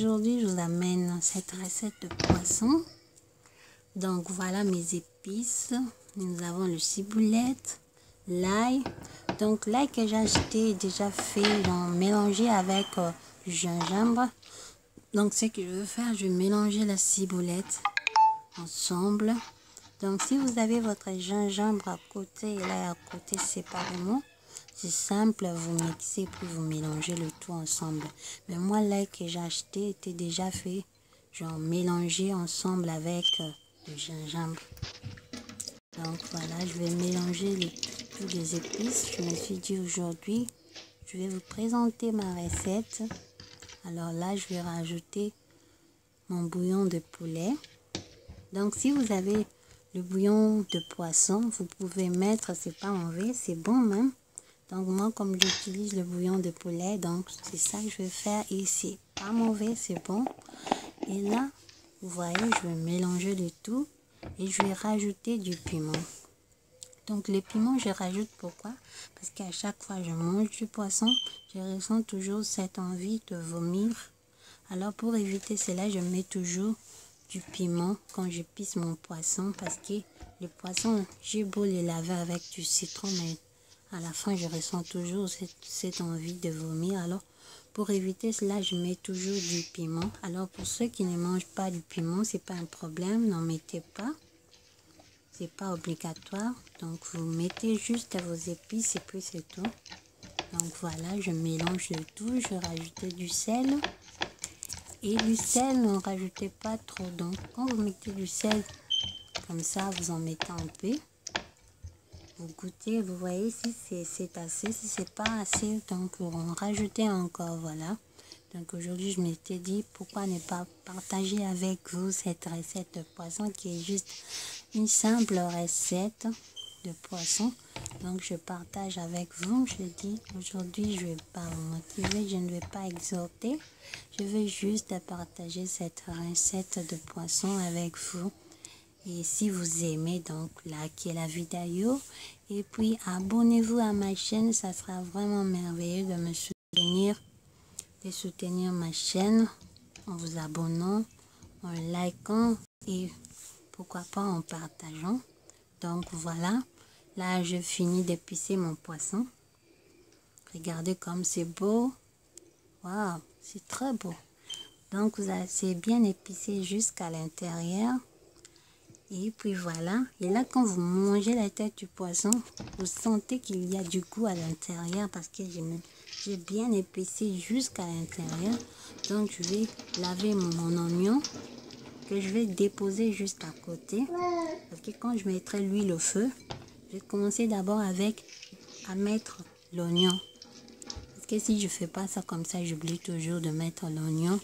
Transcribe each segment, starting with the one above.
aujourd'hui je vous amène cette recette de poisson. Donc voilà mes épices. Nous avons le ciboulette, l'ail. Donc l'ail que j'ai acheté est déjà fait, donc mélangé avec du gingembre. Donc ce que je veux faire, je vais mélanger la ciboulette ensemble. Donc si vous avez votre gingembre à côté et l'ail à côté séparément, c'est simple, vous mixez puis vous mélangez le tout ensemble. Mais moi, l'ail que j'ai acheté était déjà fait, genre mélangé ensemble avec le gingembre. Donc voilà, je vais mélanger toutes les épices. Je me suis dit aujourd'hui, je vais vous présenter ma recette. Alors là, je vais rajouter mon bouillon de poulet. Donc si vous avez le bouillon de poisson, vous pouvez mettre, c'est pas mauvais, c'est bon même. Donc moi, comme j'utilise le bouillon de poulet, donc c'est ça que je vais faire ici. Pas mauvais, c'est bon. Et là, vous voyez, je vais mélanger le tout et je vais rajouter du piment. Donc le piment, je rajoute pourquoi? Parce qu'à chaque fois que je mange du poisson, je ressens toujours cette envie de vomir. Alors pour éviter cela, je mets toujours du piment quand je pisse mon poisson parce que le poisson, j'ai beau le laver avec du citron, mais à la fin, je ressens toujours cette envie de vomir. Alors, pour éviter cela, je mets toujours du piment. Alors, pour ceux qui ne mangent pas du piment, c'est pas un problème. N'en mettez pas. C'est pas obligatoire. Donc, vous mettez juste vos épices et puis c'est tout. Donc, voilà, je mélange le tout. Je rajoute du sel. Et du sel, ne rajoutez pas trop. Donc, quand vous mettez du sel, comme ça, vous en mettez un peu. Vous goûtez, vous voyez si c'est assez, si c'est pas assez, donc on rajoutez encore, voilà. Donc aujourd'hui, je m'étais dit, pourquoi ne pas partager avec vous cette recette de poisson qui est juste une simple recette de poisson. Donc je partage avec vous, je dis, aujourd'hui, je ne vais pas vous motiver, je ne vais pas exhorter. Je vais juste partager cette recette de poisson avec vous. Et si vous aimez, donc likez la vidéo et puis abonnez-vous à ma chaîne, ça sera vraiment merveilleux de me soutenir, de soutenir ma chaîne en vous abonnant, en likant et pourquoi pas en partageant. Donc voilà, là je finis d'épicer mon poisson. Regardez comme c'est beau, waouh, c'est très beau. Donc c'est bien épicé jusqu'à l'intérieur. Et puis voilà, et là quand vous mangez la tête du poisson, vous sentez qu'il y a du goût à l'intérieur parce que j'ai bien épicé jusqu'à l'intérieur. Donc je vais laver mon oignon que je vais déposer juste à côté. Parce que quand je mettrai l'huile au feu, je vais commencer d'abord à mettre l'oignon. Parce que si je ne fais pas ça comme ça, j'oublie toujours de mettre l'oignon.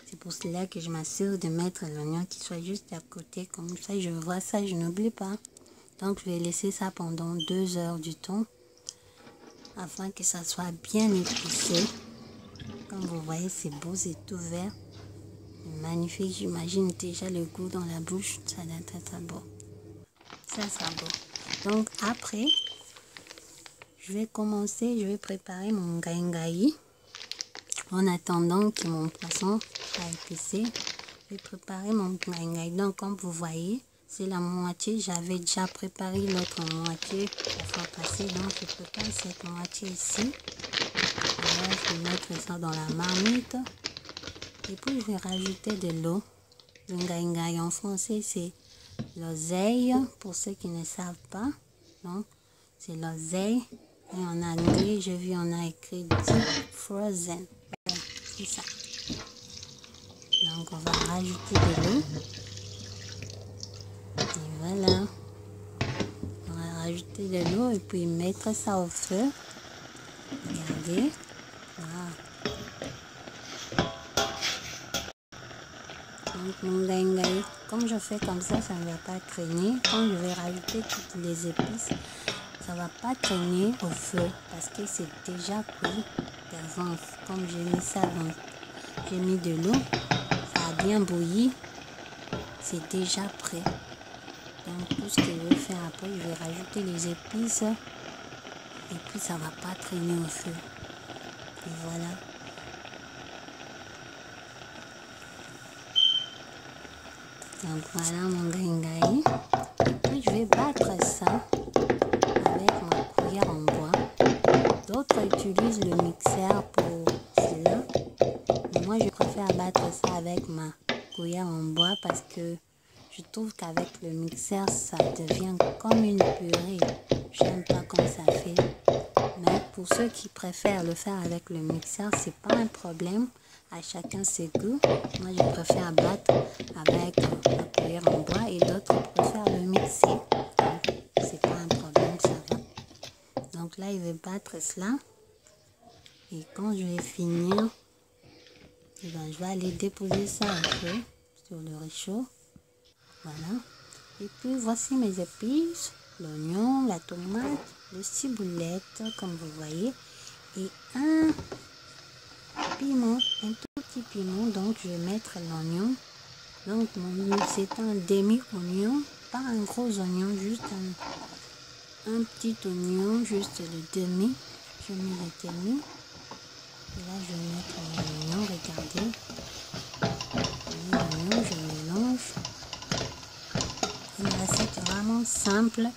C'est pour cela que je m'assure de mettre l'oignon qui soit juste à côté. Comme ça, je vois ça, je n'oublie pas. Donc, je vais laisser ça pendant 2 heures du temps. Afin que ça soit bien épicé. Comme vous voyez, c'est beau, c'est tout vert. Magnifique, j'imagine déjà le goût dans la bouche. Ça doit être beau. Ça sera beau. Donc, après, je vais préparer mon ngaïngaï. En attendant que mon poisson soit épicé, je vais préparer mon ngaïngaï. Donc, comme vous voyez, c'est la moitié. J'avais déjà préparé l'autre moitié la fois passée. Donc, je prépare cette moitié ici. Voilà, je vais mettre ça dans la marmite. Et puis, je vais rajouter de l'eau. Le ngaïngaï en français, c'est l'oseille, pour ceux qui ne savent pas. Donc, c'est l'oseille. Et en anglais, je vu, on a écrit deep frozen. C'est ça. Donc on va rajouter de l'eau. Et voilà. On va rajouter de l'eau et puis mettre ça au feu. Regardez. Wow. Donc mon ngaïngaï, comme je fais comme ça ne va pas traîner. Quand je vais rajouter toutes les épices, ça ne va pas traîner au feu parce que c'est déjà cuit d'avance. Comme j'ai mis ça dans... J'ai mis de l'eau, ça a bien bouilli, c'est déjà prêt. Donc tout ce que je vais faire après, je vais rajouter les épices et puis ça va pas traîner au feu. Et voilà. Donc voilà mon gaïgaï. Et puis je vais battre ça avec ma cuillère en bois. D'autres utilisent le mixeur pour cela. Mais moi je préfère battre ça avec ma cuillère en bois parce que je trouve qu'avec le mixeur ça devient comme une purée. J'aime pas comme ça fait. Mais pour ceux qui préfèrent le faire avec le mixeur, c'est pas un problème. À chacun ses goûts. Moi, je préfère battre avec la cuillère en bois et d'autres préfèrent le mixer. Donc, c'est pas un problème, ça va. Donc là, il va battre cela. Et quand je vais finir, eh ben, je vais aller déposer ça un peu sur le réchaud. Voilà. Et puis, voici mes épices. L'oignon, la tomate, le ciboulette, comme vous voyez. Et un piment, un tout petit piment. Donc je vais mettre l'oignon. Donc c'est un demi-oignon, pas un gros oignon, juste un petit oignon, juste le demi. Je mets le demi. Et là je vais mettre l'oignon, regardez. L'oignon, je mélange. Une recette vraiment simple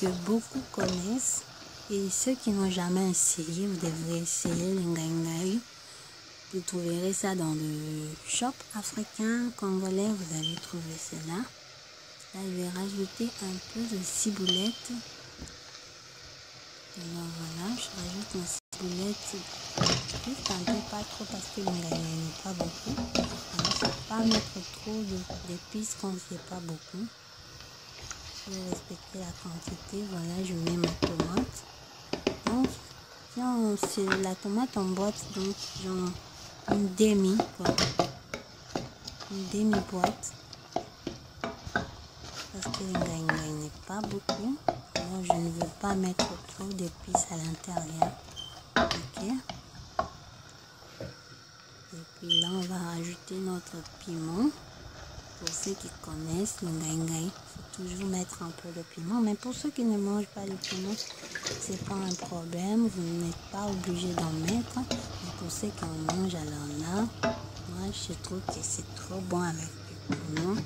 que beaucoup connaissent. Et ceux qui n'ont jamais essayé, vous devrez essayer le gaïgaï. Vous trouverez ça dans le shop africain, congolais, vous allez trouver cela. Là, je vais rajouter un peu de ciboulette. Alors voilà, je rajoute une ciboulette, juste un peu, pas trop parce que le gaïgaï n'est pas beaucoup. Alors, il ne faut pas mettre trop d'épices quand il n'y a pas beaucoup. Je vais respecter la quantité. Voilà, je mets ma tomate. Donc, c'est la tomate en boîte, donc j'en une demi, quoi. Une demi-boîte. Parce que le gaïgaï n'est pas beaucoup. Alors je ne veux pas mettre trop d'épices à l'intérieur. Ok. Et puis là, on va rajouter notre piment. Pour ceux qui connaissent le gaïgaï, il faut toujours mettre un peu de piment. Mais pour ceux qui ne mangent pas le piment, c'est pas un problème. Vous n'êtes pas obligé d'en mettre. Mais pour ceux qui en mangent, alors là, moi je trouve que c'est trop bon avec le piment.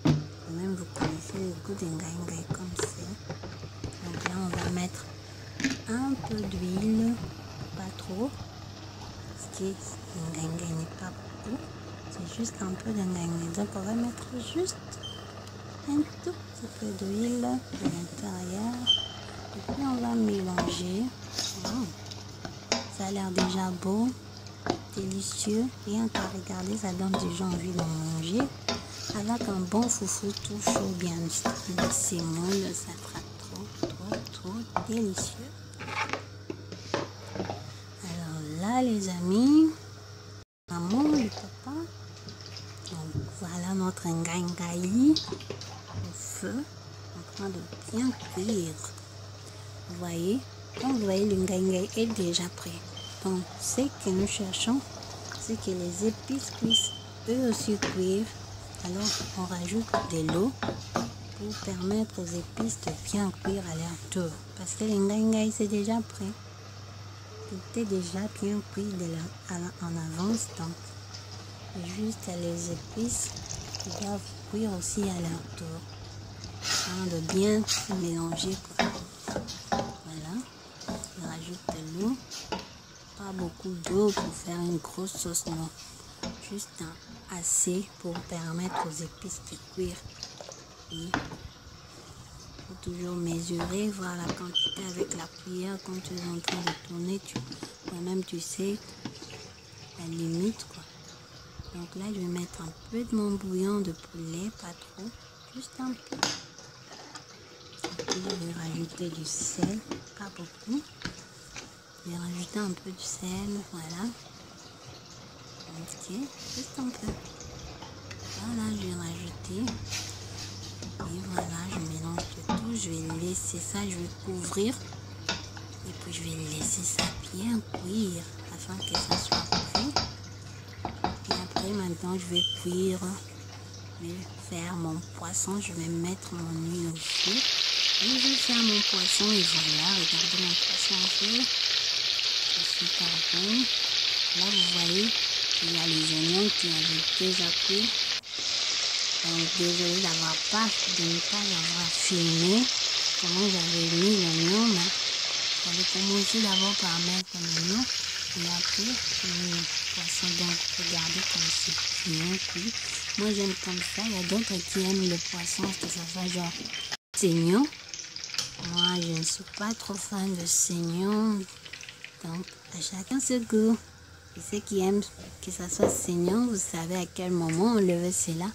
Et même vous connaissez le goût d'un gaïgaï comme ça. Donc là, on va mettre un peu d'huile, pas trop. Parce que le gaïgaï n'est pas beaucoup. C'est juste un peu de gaïgaï. Donc on va mettre juste un tout petit peu d'huile à l'intérieur. Et puis on va mélanger. Wow. Ça a l'air déjà beau, délicieux. Rien qu'à regarder, ça donne déjà envie de manger. Avec un bon foufou tout chaud, bien semoule, ça fera trop délicieux. Alors là, les amis, maman, le papa. Donc voilà notre gaïgaï au feu, en train de bien cuire. Vous voyez, comme vous voyez, le gaïgaï est déjà prêt. Donc ce que nous cherchons, c'est que les épices puissent eux aussi cuire. Alors on rajoute de l'eau pour permettre aux épices de bien cuire à leur tour. Parce que le gaïgaï c'est déjà prêt. Il était déjà bien cuit en avance. Donc juste les épices qui doivent cuire aussi à leur tour. Afin de bien se mélanger, quoi. Voilà. Je rajoute de l'eau. Pas beaucoup d'eau pour faire une grosse sauce, non. Juste assez pour permettre aux épices de cuire. Et il faut toujours mesurer, voir la quantité avec la cuillère quand tu es en train de tourner. Toi-même, tu sais la limite, quoi. Donc là, je vais mettre un peu de mon bouillon de poulet, pas trop, juste un peu. Et puis, je vais rajouter du sel, pas beaucoup. Je vais rajouter un peu de sel, voilà. Ok, juste un peu. Voilà, je vais rajouter. Et voilà, je mélange le tout. Je vais laisser ça, je vais couvrir. Et puis, je vais laisser ça bien cuire afin que ça soit prêt. Et après, maintenant, je vais cuire, je vais faire mon poisson. Je vais mettre mon huile au feu. Et je vais faire mon poisson. Et voilà, regardez mon poisson en feu. C'est super bon. Là, vous voyez, il y a les oignons qui avaient déjà cuit. Donc désolé de ne pas avoir filmé comment j'avais mis le nom, mais j'avais commencé d'abord par mettre le nom et après le poisson. Donc regardez comme c'est bien cuit. Moi j'aime comme ça. Il y a d'autres qui aiment le poisson que ça soit genre saignant. Moi je ne suis pas trop fan de saignant. Donc à chacun ce goût. Et ceux qui aiment que ça soit saignant, vous savez à quel moment on le veut, c'est là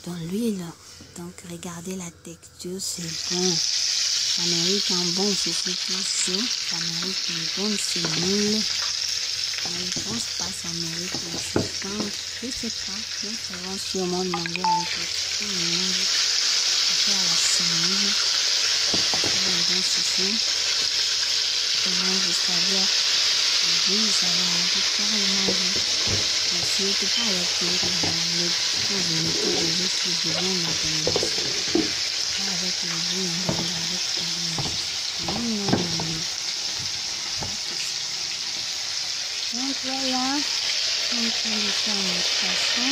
dans l'huile. Donc regardez la texture, c'est bon. Ça mérite un bon souffle tout chaud. Ça mérite une bonne semoule. Mais je pense pas que ça mérite le chopin. Je sais pas. D'autres vont sûrement demander avec le chopin. Mais moi, je vais faire la semoule. Je vais faire un bon souffle. Et moi, je savais, oui, ça va un peu carrément. Mais si je ne peux pas avec le quand je mettais le jus, je viens de la connaître. Pas avec le jus, mais avec le jus. Non. Donc voilà, on est en train de faire notre poisson.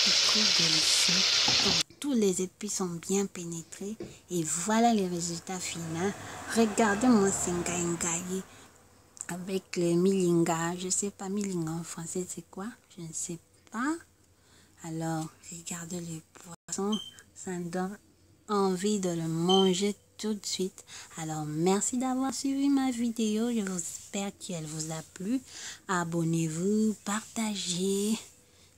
C'est trop délicieux. Donc tous les épices sont bien pénétrés et voilà les résultats finaux. Regardez mon sengaingaï avec le milinga. Je sais pas, milinga en français c'est quoi? Je ne sais pas. Alors regardez le poisson, ça me donne envie de le manger tout de suite. Alors merci d'avoir suivi ma vidéo, je vous espère qu'elle vous a plu. Abonnez-vous, partagez,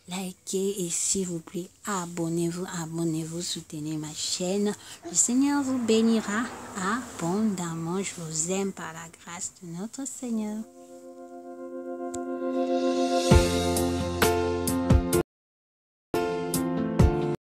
likez et s'il vous plaît abonnez-vous, soutenez ma chaîne. Le Seigneur vous bénira abondamment. Je vous aime par la grâce de notre Seigneur.